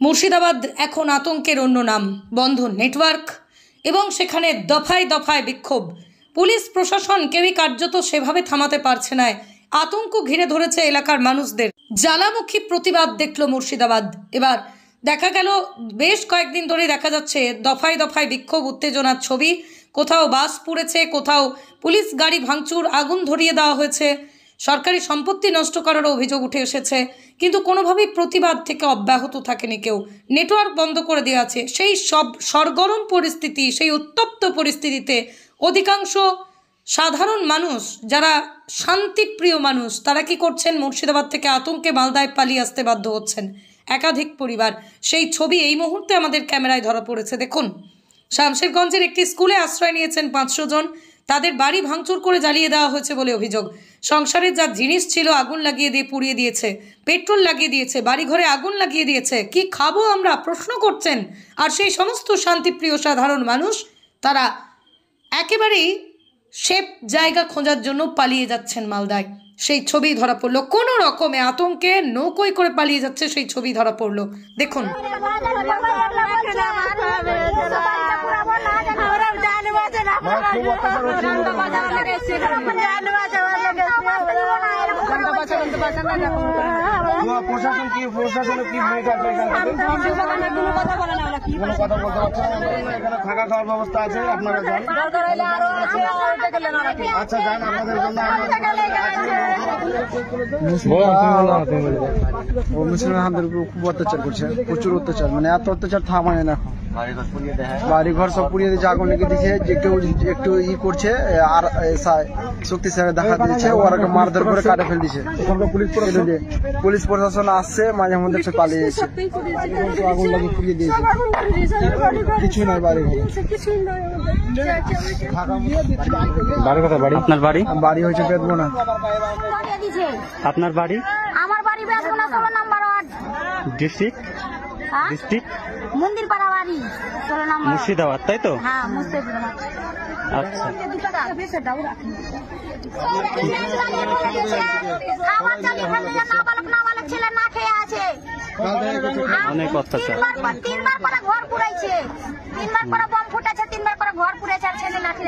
মুর্শিদাবাদ এখন আতঙ্কের অন্য নাম। বন্ধ নেটওয়ার্ক এবং সেখানে দফায় দফায় বিক্ষোভ। পুলিশ প্রশাসন কেউই কার্যত সেভাবে থামাতে পারছে না। আতঙ্ক ঘিরে ধরেছে এলাকার মানুষদের। জ্বালামুখী প্রতিবাদ দেখল মুর্শিদাবাদ। এবার দেখা গেল বেশ কয়েকদিন ধরে দেখা যাচ্ছে দফায় দফায় বিক্ষোভ, উত্তেজনার ছবি। কোথাও বাস পুড়েছে, কোথাও পুলিশ গাড়ি ভাঙচুর, আগুন ধরিয়ে দেওয়া হয়েছে, সরকারি সম্পত্তি নষ্ট করারও অভিযোগ উঠে এসেছে। কিন্তু কোনোভাবেই প্রতিবাদ থেকে অব্যাহত থাকেনি কেউ। নেটওয়ার্ক বন্ধ করে দেওয়া আছে। সেই সব সরগরম পরিস্থিতি, সেই উত্তপ্ত পরিস্থিতিতে অধিকাংশ সাধারণ মানুষ, যারা শান্তিপ্রিয় মানুষ, তারা কি করছেন? মুর্শিদাবাদ থেকে আতঙ্কে মালদায় পালিয়ে আসতে বাধ্য হচ্ছেন একাধিক পরিবার। সেই ছবি এই মুহূর্তে আমাদের ক্যামেরায় ধরা পড়েছে। দেখুন, শামশেরগঞ্জের একটি স্কুলে আশ্রয় নিয়েছেন 500 জন। তাদের বাড়ি ভাঙচুর করে জ্বালিয়ে দেওয়া হয়েছে বলে অভিযোগ। সংসারের যা জিনিস ছিল আগুন লাগিয়ে দিয়ে পুড়িয়ে দিয়েছে, পেট্রোল লাগিয়ে দিয়েছে, বাড়িঘরে আগুন লাগিয়ে দিয়েছে। কি খাবো আমরা, প্রশ্ন করছেন। আর সেই সমস্ত শান্তিপ্রিয় সাধারণ মানুষ তারা একেবারেই সেফ জায়গা খোঁজার জন্য পালিয়ে যাচ্ছেন মালদায়। সেই ছবি ধরা পড়লো। কোনো রকমে আতঙ্কে নৌকোয় করে পালিয়ে যাচ্ছে, সেই ছবি ধরা পড়লো। দেখুন, প্রশাসন কি প্রশাসনের কি ভূমিকা আছে? কোনো কথা বলতে পারছেন? এখানে থাকা খাওয়ার ব্যবস্থা আছে, আপনারা যান। আচ্ছা যান, আপনাদের জন্য মুসলিমদের উপর খুব অত্যাচার করছে, প্রচুর অত্যাচার, মানে এত অত্যাচার থামায় না। বাড়িঘর সব পুড়িয়ে দিয়েছে, আগুন লেগে দিয়েছে। যে কেউ একটু করছে আর শক্তিশালী দেখা দিয়েছে, ওরা মারধর করে কাটে ফেল দিচ্ছে। পুলিশ প্রশাসন আসছে, মাঝে মধ্যে সে পালিয়ে যাচ্ছে, আগুন লাগিয়ে পুড়িয়ে দিয়েছে। কিছুই নয় বাড়ি ঘর। আপনার বাড়ি? বাড়ি হয়েছে বেদবনা। আপনার বাড়ি? আমার বাড়ি বেদবনা 16 নম্বর ওয়ার্ড। ডিস্ট্রিক্ট? ডিস্ট্রিক্ট মন্দিরপাড়া বাড়ি 16 নম্বর। মুর্শিদাবাদ, তাই তো? হ্যাঁ, মুর্শিদাবাদ। আচ্ছা, অনেক অত্যাচার। 3বার করে ঘর পুড়াইছে, 3বার করে বম ফুটাচ্ছে, 3বার করে ঘর পুড়েছে, আর ছেলে লাঠি